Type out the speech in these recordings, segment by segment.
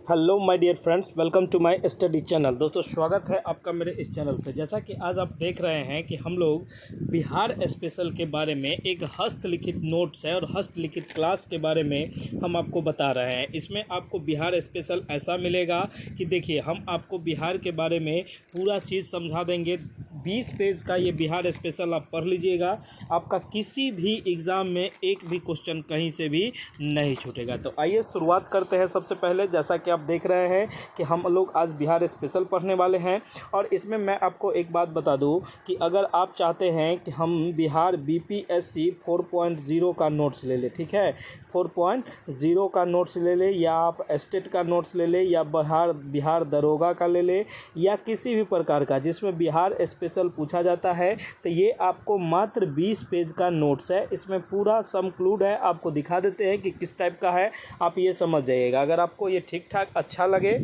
Hello my dear friends, welcome to my study channel. दोस्तों, स्वागत है आपका मेरे इस चैनल पे। जैसा कि आज आप देख रहे हैं कि हम लोग बिहार स्पेशल के बारे में एक हस्तलिखित नोट्स है और हस्तलिखित क्लास के बारे में हम आपको बता रहे हैं। इसमें आपको बिहार स्पेशल ऐसा मिलेगा कि देखिए, हम आपको बिहार के बारे में पूरा चीज़ समझा देंगे। 20 पेज का ये बिहार स्पेशल आप पढ़ लीजिएगा, आपका किसी भी एग्ज़ाम में एक भी क्वेश्चन कहीं से भी नहीं छूटेगा। तो आइए शुरुआत करते हैं। सबसे पहले जैसा कि आप देख रहे हैं कि हम लोग आज बिहार स्पेशल पढ़ने वाले हैं, और इसमें मैं आपको एक बात बता दूं कि अगर आप चाहते हैं कि हम बिहार बीपीएससी 4.0 का नोट्स ले लें, ठीक है, 4.0 का नोट्स ले लें, या आप स्टेट का नोट्स ले लें, या बिहार दरोगा का ले लें, या किसी भी प्रकार का जिसमें बिहार स्पेशल पूछा जाता है, तो ये आपको मात्र 20 पेज का नोट्स है। इसमें पूरा समक्लूड है, आपको दिखा देते हैं कि किस टाइप का है, आप ये समझ जाइएगा। अगर आपको ये ठीक ठाक अच्छा लगे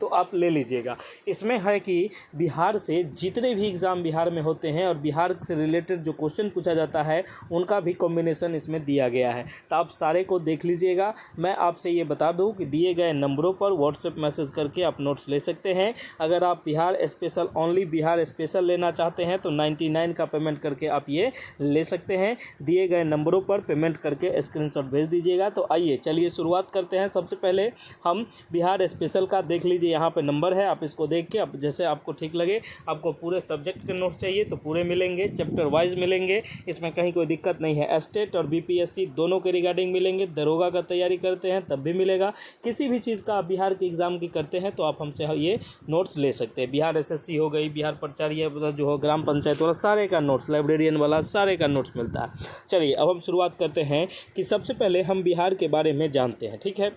तो आप ले लीजिएगा। इसमें है कि बिहार से जितने भी एग्ज़ाम बिहार में होते हैं और बिहार से रिलेटेड जो क्वेश्चन पूछा जाता है उनका भी कॉम्बिनेशन इसमें दिया गया है, तो आप सारे को देख लीजिएगा। मैं आपसे ये बता दूं कि दिए गए नंबरों पर व्हाट्सएप मैसेज करके आप नोट्स ले सकते हैं। अगर आप Bihar special only Bihar special लेना चाहते हैं तो 99 का पेमेंट करके आप ये ले सकते हैं। दिए गए नंबरों पर पेमेंट करके स्क्रीनशॉट भेज दीजिएगा। तो आइए चलिए शुरुआत करते हैं। सबसे पहले हम बिहार स्पेशल का देख लीजिए, यहाँ पे नंबर है, आप इसको देख के आप जैसे आपको ठीक लगे। आपको पूरे सब्जेक्ट के नोट्स चाहिए तो पूरे मिलेंगे, चैप्टर वाइज मिलेंगे, इसमें कहीं कोई दिक्कत नहीं है। स्टेट और बीपीएससी दोनों के रिगार्डिंग मिलेंगे। दरोगा का तैयारी करते हैं तब भी मिलेगा। किसी भी चीज़ का आप बिहार के एग्ज़ाम की करते हैं तो आप हमसे ये नोट्स ले सकते हैं। बिहार एसएससी हो गई, बिहार प्राचार्य जो हो, ग्राम पंचायत वाला, सारे का नोट्स, लाइब्रेरियन वाला सारे का नोट्स मिलता है। चलिए अब हम शुरुआत करते हैं कि सबसे पहले हम बिहार के बारे में जानते हैं, ठीक है।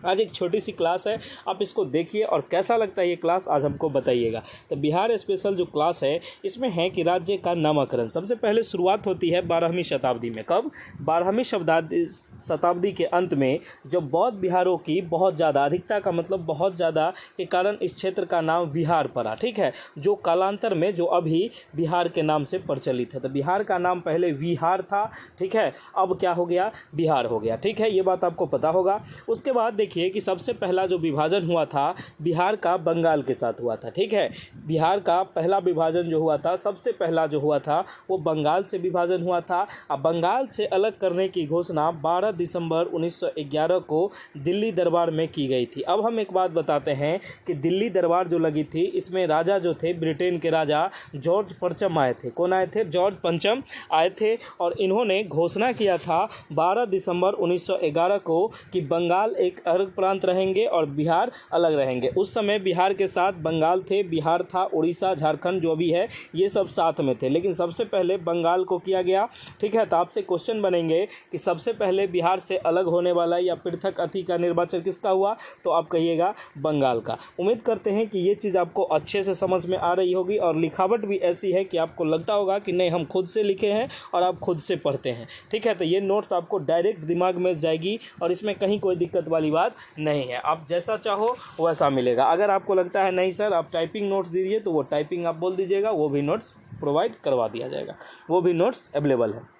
आज एक छोटी सी क्लास है, आप इसको देखिए और कैसा लगता है ये क्लास आज हमको बताइएगा। तो बिहार स्पेशल जो क्लास है इसमें है कि राज्य का नामकरण। सबसे पहले शुरुआत होती है 12वीं शताब्दी में। कब? 12वीं शताब्दी के अंत में, जब बौद्ध बिहारों की बहुत ज़्यादा, अधिकता का मतलब बहुत ज़्यादा के कारण इस क्षेत्र का नाम बिहार पड़ा, ठीक है, जो कालांतर में जो अभी बिहार के नाम से प्रचलित है। तो बिहार का नाम पहले विहार था, ठीक है, अब क्या हो गया? बिहार हो गया, ठीक है, ये बात आपको पता होगा। उसके बाद देखिए कि सबसे पहला जो विभाजन हुआ था बिहार का बंगाल के साथ हुआ था, ठीक है। बिहार का पहला विभाजन जो हुआ था, सबसे पहला जो हुआ था वो बंगाल से विभाजन हुआ था। अब बंगाल से अलग करने की घोषणा 12 दिसंबर 1911 को दिल्ली दरबार में की गई थी। अब हम एक बात बताते हैं कि दिल्ली दरबार जो लगी थी, इसमें राजा जो थे, ब्रिटेन के राजा जॉर्ज पंचम आए थे। कौन आए थे? जॉर्ज पंचम आए थे, और इन्होंने घोषणा किया था 12 दिसंबर 1911 को कि बंगाल एक अलग प्रांत रहेंगे और बिहार अलग रहेंगे। उस समय बिहार के साथ बंगाल थे, बिहार था, उड़ीसा, झारखंड जो भी है ये सब साथ में थे, लेकिन सबसे पहले बंगाल को किया गया, ठीक है। तो आपसे क्वेश्चन बनेंगे कि सबसे पहले बिहार से अलग होने वाला या पृथक अति का निर्वाचन किसका हुआ? तो आप कहिएगा बंगाल का। उम्मीद करते हैं कि ये चीज़ आपको अच्छे से समझ में आ रही होगी, और लिखावट भी ऐसी है कि आपको लगता होगा कि नहीं, हम खुद से लिखे हैं और आप खुद से पढ़ते हैं, ठीक है। तो ये नोट्स आपको डायरेक्ट दिमाग में जाएगी और इसमें कहीं कोई दिक्कत वाली बात नहीं है। आप जैसा चाहो वैसा मिलेगा। अगर आपको लगता है नहीं सर आप टाइपिंग नोट्स दीजिए, तो वो टाइपिंग आप बोल दीजिएगा, वो भी नोट्स प्रोवाइड करवा दिया जाएगा, वो भी नोट्स अवेलेबल है।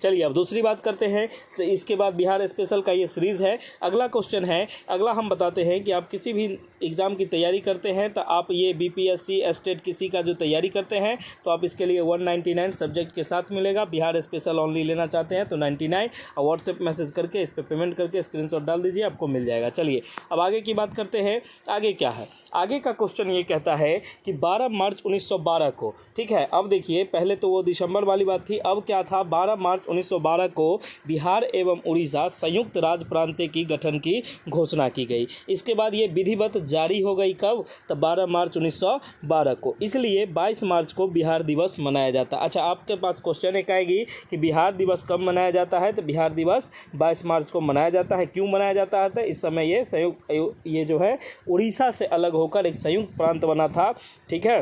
चलिए अब दूसरी बात करते हैं। इसके बाद बिहार स्पेशल का ये सीरीज़ है। अगला क्वेश्चन है, अगला हम बताते हैं कि आप किसी भी एग्ज़ाम की तैयारी करते हैं तो आप ये बीपीएससी, स्टेट किसी का जो तैयारी करते हैं तो आप इसके लिए 199 सब्जेक्ट के साथ मिलेगा। बिहार स्पेशल ओनली लेना चाहते हैं तो 99, और व्हाट्सएप मैसेज करके इस पर पेमेंट करके स्क्रीनशॉट डाल दीजिए, आपको मिल जाएगा। चलिए अब आगे की बात करते हैं। आगे क्या है? आगे का क्वेश्चन ये कहता है कि 12 मार्च 1912 को, ठीक है। अब देखिए, पहले तो वो दिसंबर वाली बात थी, अब क्या था? 12 मार्च 1912 को बिहार एवं उड़ीसा संयुक्त राज्य प्रांत की गठन की घोषणा की गई। इसके बाद ये विधिवत जारी हो गई। कब? तो 12 मार्च 1912 को। इसलिए 22 मार्च को बिहार दिवस मनाया जाता है। अच्छा, आपके पास क्वेश्चन एक आएगी कि बिहार दिवस कब मनाया जाता है? तो बिहार दिवस 22 मार्च को मनाया जाता है। क्यों मनाया जाता है? तो इस समय ये संयुक्त, ये जो है उड़ीसा से अलग होकर एक संयुक्त प्रांत बना था, ठीक है।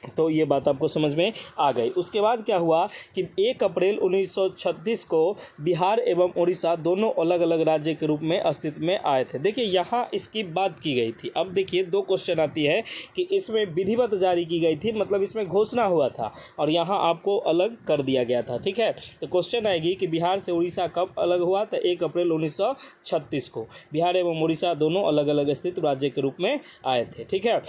तो ये बात आपको समझ में आ गई। उसके बाद क्या हुआ कि 1 अप्रैल 1936 को बिहार एवं उड़ीसा दोनों अलग अलग राज्य के रूप में अस्तित्व में आए थे। देखिए यहाँ इसकी बात की गई थी। अब देखिए 2 क्वेश्चन आती है कि इसमें विधिवत जारी की गई थी, मतलब इसमें घोषणा हुआ था और यहाँ आपको अलग कर दिया गया था। ठीक है, तो क्वेश्चन आएगी कि बिहार से उड़ीसा कब अलग हुआ, तो 1 अप्रैल 1936 को बिहार एवं उड़ीसा दोनों अलग अलग स्थित राज्य के रूप में आए थे। ठीक है,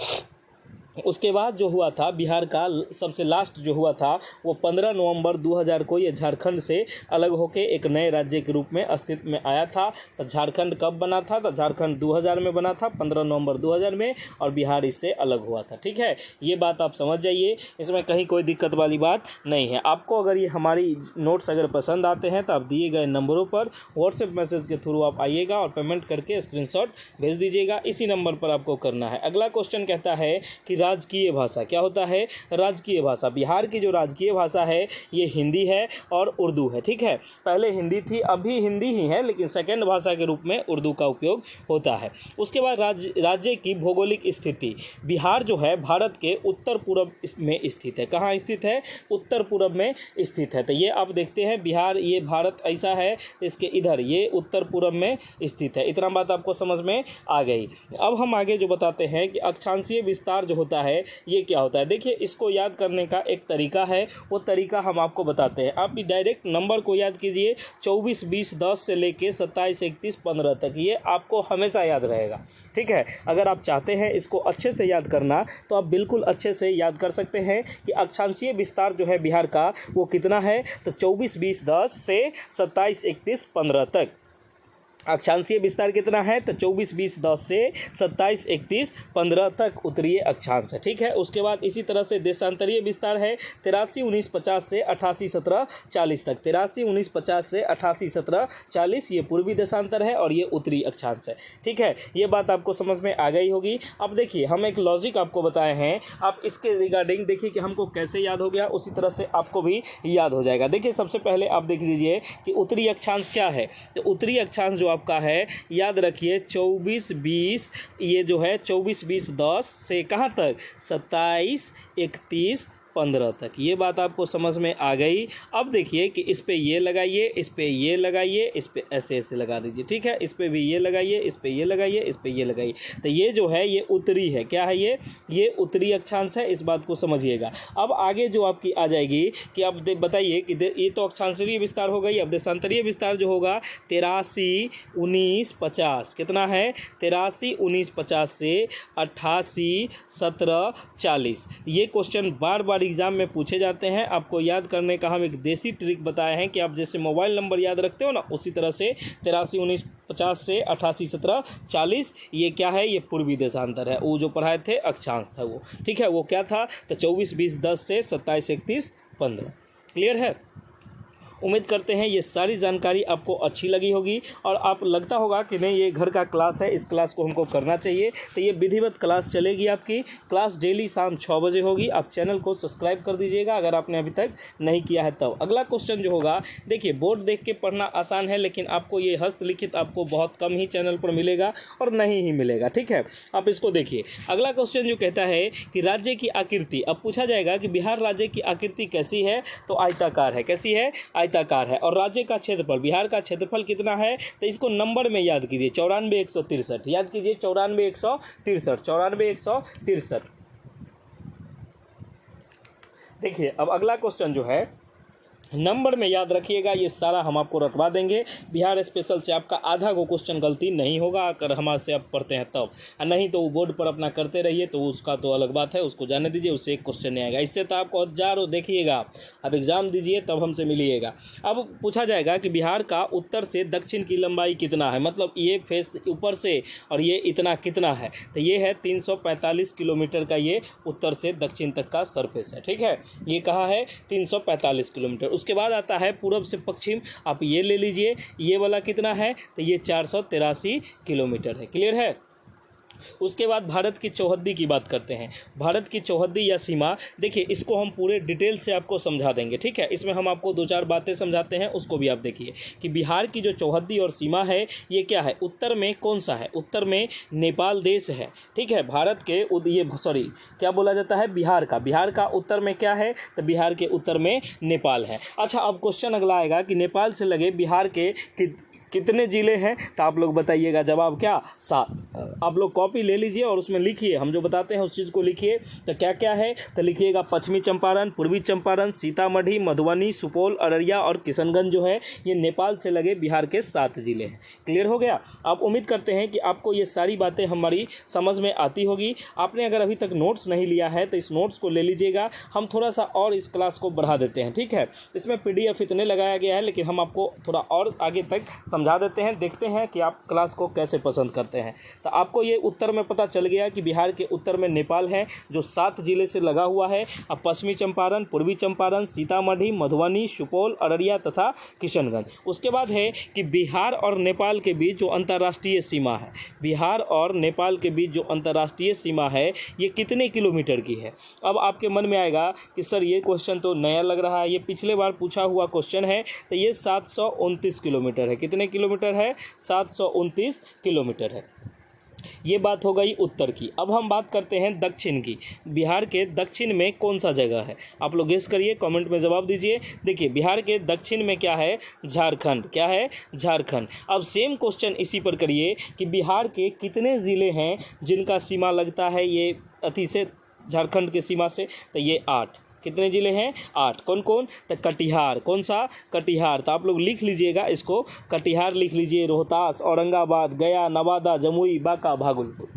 उसके बाद जो हुआ था बिहार का सबसे लास्ट जो हुआ था वो 15 नवंबर 2000 को ये झारखंड से अलग होकर एक नए राज्य के रूप में अस्तित्व में आया था। तो झारखंड कब बना था, तो झारखंड 2000 में बना था, 15 नवंबर 2000 में, और बिहार इससे अलग हुआ था। ठीक है, ये बात आप समझ जाइए, इसमें कहीं कोई दिक्कत वाली बात नहीं है। आपको अगर ये हमारी नोट्स अगर पसंद आते हैं तो आप दिए गए नंबरों पर व्हाट्सएप मैसेज के थ्रू आप आइएगा और पेमेंट करके स्क्रीनशॉट भेज दीजिएगा। इसी नंबर पर आपको करना है। अगला क्वेश्चन कहता है कि राजकीय भाषा क्या होता है। राजकीय भाषा, बिहार की जो राजकीय भाषा है ये हिंदी है और उर्दू है। ठीक है, पहले हिंदी थी, अभी हिंदी ही है, लेकिन सेकंड भाषा के रूप में उर्दू का उपयोग होता है। उसके बाद राज्य की भौगोलिक स्थिति, बिहार जो है भारत के उत्तर पूर्व में स्थित है। कहाँ स्थित है, उत्तर पूर्व में स्थित है। तो ये आप देखते हैं बिहार, ये भारत ऐसा है, तो इसके इधर ये उत्तर पूर्व में स्थित है। इतना बात आपको समझ में आ गई। अब हम आगे जो बताते हैं कि अक्षांशीय विस्तार जो होता है ये क्या होता है। देखिए इसको याद करने का एक तरीका है, वो तरीका हम आपको बताते हैं। आप डायरेक्ट नंबर को याद कीजिए, 24, 20, 10 से लेके 27, 31, 15 तक, ये आपको हमेशा याद रहेगा। ठीक है, अगर आप चाहते हैं इसको अच्छे से याद करना तो आप बिल्कुल अच्छे से याद कर सकते हैं कि अक्षांशीय विस्तार जो है बिहार का वो कितना है, तो 24, 20, 10 से 27, 31, 15 तक अक्षांशीय विस्तार कितना है, तो 24, 20, 10 से 27, 31, 15 तक उत्तरीय अक्षांश है। ठीक है, उसके बाद इसी तरह से देशांतरीय विस्तार है 83, 19, 50 से 88, 17, 40 तक। 83, 19, 50 से 88, 17, 40 ये पूर्वी देशांतर है और ये उत्तरी अक्षांश है। ठीक है, ये बात आपको समझ में आ गई होगी। अब देखिए हम एक लॉजिक आपको बताए हैं, आप इसके रिगार्डिंग देखिए कि हमको कैसे याद हो गया, उसी तरह से आपको भी याद हो जाएगा। देखिए सबसे पहले आप देख लीजिए कि उत्तरी अक्षांश क्या है। तो उत्तरी अक्षांश जो आपका है, याद रखिए 24, 20, ये जो है 24, 20, 10 से कहाँ तक, 27, 31, 15 तक। ये बात आपको समझ में आ गई। अब देखिए कि इस पे ये लगाइए, इस पे ये लगाइए, इस पे ऐसे ऐसे लगा दीजिए। ठीक है, इस पे भी ये लगाइए, इस पे ये लगाइए, इस पे ये लगाइए। तो ये जो है ये उत्तरी है। क्या है ये उत्तरी अक्षांश है, इस बात को समझिएगा। अब आगे जो आपकी आ जाएगी कि अब बताइए कि ये तो अक्षांशीय विस्तार हो गई। अब देशांतरीय विस्तार जो होगा 83, 19, 50 कितना है, 83, 19, 50 से 88, 17, 40। ये क्वेश्चन बार बार एग्जाम में पूछे जाते हैं। आपको याद करने का हम एक देसी ट्रिक बताए हैं कि आप जैसे मोबाइल नंबर याद रखते हो ना, उसी तरह से 83, 19, 50 से 88, 17, 40 ये क्या है, ये पूर्वी देशांतर है। वो जो पढ़ाए थे अक्षांश था वो। ठीक है, वो क्या था, तो 24, 20, 10 से 27, 31, 15। क्लियर है। उम्मीद करते हैं ये सारी जानकारी आपको अच्छी लगी होगी और आप लगता होगा कि नहीं ये घर का क्लास है, इस क्लास को हमको करना चाहिए। तो ये विधिवत क्लास चलेगी, आपकी क्लास डेली शाम 6 बजे होगी। आप चैनल को सब्सक्राइब कर दीजिएगा अगर आपने अभी तक नहीं किया है तब। अगला क्वेश्चन जो होगा, देखिए बोर्ड देख के पढ़ना आसान है, लेकिन आपको ये हस्तलिखित आपको बहुत कम ही चैनल पर मिलेगा और नहीं ही मिलेगा। ठीक है, आप इसको देखिए। अगला क्वेश्चन जो कहता है कि राज्य की आकृति, अब पूछा जाएगा कि बिहार राज्य की आकृति कैसी है, तो आयताकार है। कैसी है, आयताकार है। और राज्य का क्षेत्रफल, बिहार का क्षेत्रफल कितना है, तो इसको नंबर में याद कीजिए, 94,163 याद कीजिए, 94,163, 94,163। देखिए अब अगला क्वेश्चन जो है नंबर में याद रखिएगा, ये सारा हम आपको रटवा देंगे। बिहार स्पेशल से आपका आधा को क्वेश्चन गलती नहीं होगा अगर हमारे से आप पढ़ते हैं तब, नहीं तो वो बोर्ड पर अपना करते रहिए, तो उसका तो अलग बात है, उसको जाने दीजिए, उससे एक क्वेश्चन नहीं आएगा। इससे तो आपको हजारों, देखिएगा अब एग्जाम दीजिए तब हमसे मिलिएगा। अब पूछा जाएगा कि बिहार का उत्तर से दक्षिण की लंबाई कितना है, मतलब ये फेस ऊपर से और ये इतना कितना है, तो ये है 345 किलोमीटर का ये उत्तर से दक्षिण तक का सरफेस है। ठीक है, ये कहाँ है, 345 किलोमीटर। उसके बाद आता है पूर्व से पश्चिम, आप ये ले लीजिए, ये वाला कितना है, तो ये 483 किलोमीटर है। क्लियर है। उसके बाद भारत की चौहद्दी की बात करते हैं। भारत की चौहद्दी या सीमा, देखिए इसको हम पूरे डिटेल से आपको समझा देंगे, ठीक है। इसमें हम आपको 2-4 बातें समझाते हैं, उसको भी आप देखिए कि बिहार की जो चौहद्दी और सीमा है ये क्या है, उत्तर में कौन सा है, उत्तर में नेपाल देश है, ठीक है। भारत के क्या बोला जाता है, बिहार का उत्तर में क्या है, तो बिहार के उत्तर में नेपाल है। अच्छा, अब क्वेश्चन अगला आएगा कि नेपाल से लगे बिहार के कितने ज़िले हैं, तो आप लोग बताइएगा। जवाब क्या, 7। आप लोग कॉपी ले लीजिए और उसमें लिखिए, हम जो बताते हैं उस चीज़ को लिखिए। तो क्या क्या है, तो लिखिएगा पश्चिमी चंपारण, पूर्वी चंपारण, सीतामढ़ी, मधुबनी, सुपौल, अररिया और किशनगंज जो है ये नेपाल से लगे बिहार के 7 ज़िले हैं। क्लियर हो गया। आप उम्मीद करते हैं कि आपको ये सारी बातें हमारी समझ में आती होगी। आपने अगर अभी तक नोट्स नहीं लिया है तो इस नोट्स को ले लीजिएगा, हम थोड़ा सा और इस क्लास को बढ़ा देते हैं, ठीक है। इसमें PDF इतने लगाया गया है, लेकिन हम आपको थोड़ा और आगे तक समझा देते हैं, देखते हैं कि आप क्लास को कैसे पसंद करते हैं। तो आपको ये उत्तर में पता चल गया कि बिहार के उत्तर में नेपाल है जो 7 ज़िले से लगा हुआ है। अब पश्चिमी चंपारण, पूर्वी चंपारण, सीतामढ़ी, मधुबनी, सुपौल, अररिया तथा किशनगंज। उसके बाद है कि बिहार और नेपाल के बीच जो अंतर्राष्ट्रीय सीमा है, बिहार और नेपाल के बीच जो अंतर्राष्ट्रीय सीमा है ये कितने किलोमीटर की है। अब आपके मन में आएगा कि सर ये क्वेश्चन तो नया लग रहा है, ये पिछले बार पूछा हुआ क्वेश्चन है। तो ये 729 किलोमीटर है। कितने किलोमीटर है, 729 किलोमीटर है। ये बात हो गई उत्तर की। अब हम बात करते हैं दक्षिण की। बिहार के दक्षिण में कौन सा जगह है, आप लोग गेस करिए, कमेंट में जवाब दीजिए। देखिए बिहार के दक्षिण में क्या है, झारखंड। क्या है, झारखंड। अब सेम क्वेश्चन इसी पर करिए कि बिहार के कितने ज़िले हैं जिनका सीमा लगता है ये अति से, झारखंड के सीमा से, तो ये 8। कितने ज़िले हैं, 8। कौन कौन, तो कटिहार। कौन सा, कटिहार। तो आप लोग लिख लीजिएगा इसको, कटिहार लिख लीजिए, रोहतास, औरंगाबाद, गया, नवादा, जमुई, बांका, भागलपुर।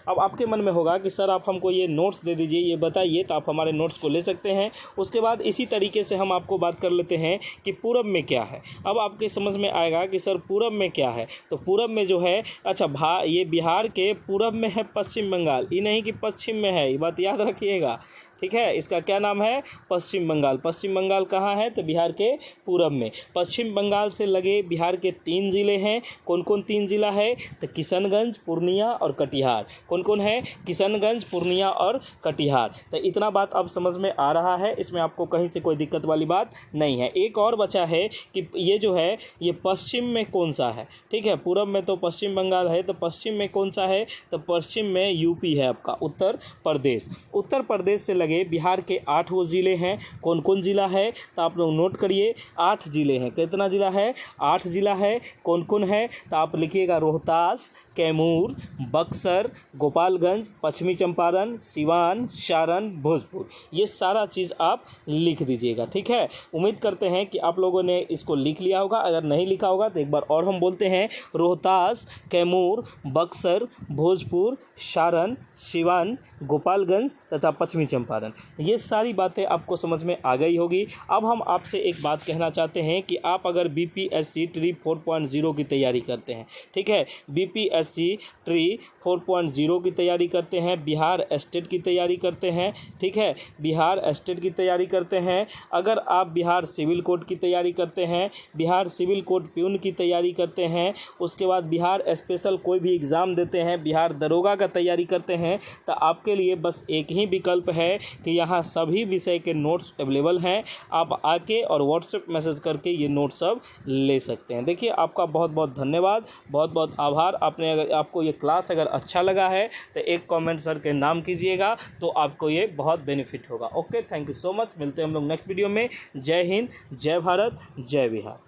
अब आपके मन में होगा कि सर आप हमको ये नोट्स दे दीजिए, ये बताइए, तो आप हमारे नोट्स को ले सकते हैं। उसके बाद इसी तरीके से हम आपको बात कर लेते हैं कि पूरब में क्या है। अब आपके समझ में आएगा कि सर पूरब में क्या है, तो पूरब में जो है, अच्छा ये बिहार के पूरब में है पश्चिम बंगाल, ये नहीं कि पश्चिम में है, ये बात याद रखिएगा, ठीक है। इसका क्या नाम है, पश्चिम बंगाल। पश्चिम बंगाल कहाँ है, तो बिहार के पूरब में। पश्चिम बंगाल से लगे बिहार के 3 ज़िले हैं। कौन कौन 3 ज़िला है, तो किशनगंज, पूर्णिया और कटिहार। कौन कौन है, किशनगंज, पूर्णिया और कटिहार। तो इतना बात अब समझ में आ रहा है, इसमें आपको कहीं से कोई दिक्कत वाली बात नहीं है। एक और बचा है कि ये जो है ये पश्चिम में कौन सा है, ठीक है। पूरब में तो पश्चिम बंगाल है, तो पश्चिम में कौन सा है, तो पश्चिम में यूपी है आपका, उत्तर प्रदेश। उत्तर प्रदेश से बिहार के 8 वो ज़िले हैं। कौन कौन ज़िला है, तो आप लोग नोट करिए, 8 ज़िले हैं। कितना ज़िला है, 8 ज़िला है। कौन कौन है, तो आप लिखिएगा रोहतास, कैमूर, बक्सर, गोपालगंज, पश्चिमी चंपारण, सिवान, सारण, भोजपुर। ये सारा चीज़ आप लिख दीजिएगा, ठीक है। उम्मीद करते हैं कि आप लोगों ने इसको लिख लिया होगा। अगर नहीं लिखा होगा तो एक बार और हम बोलते हैं, रोहतास, कैमूर, बक्सर, भोजपुर, सारण, सिवान, गोपालगंज तथा पश्चिमी चंपारण। ये सारी बातें आपको समझ में आ गई होगी। अब हम आपसे एक बात कहना चाहते हैं कि आप अगर BPSC ट्री 4.0 की तैयारी करते हैं, ठीक है, BPSC ट्री 4.0 की तैयारी करते हैं, बिहार स्टेट की तैयारी करते हैं, ठीक है, बिहार स्टेट की तैयारी करते हैं, अगर आप बिहार सिविल कोड की तैयारी करते हैं, बिहार सिविल कोड प्यून की तैयारी करते हैं, उसके बाद बिहार स्पेशल कोई भी एग्ज़ाम देते हैं, बिहार दरोगा का तैयारी करते हैं, तो आपके लिए बस एक ही विकल्प है कि यहाँ सभी विषय के नोट्स अवेलेबल हैं। आप आके और व्हाट्सएप मैसेज करके ये नोट्स सब ले सकते हैं। देखिए आपका बहुत बहुत धन्यवाद, बहुत बहुत आभार। आपको ये क्लास अगर अच्छा लगा है तो एक कमेंट सर के नाम कीजिएगा, तो आपको ये बहुत बेनिफिट होगा। Okay, thank you so much. मिलते हैं हम लोग नेक्स्ट वीडियो में। जय हिंद, जय भारत, जय बिहार।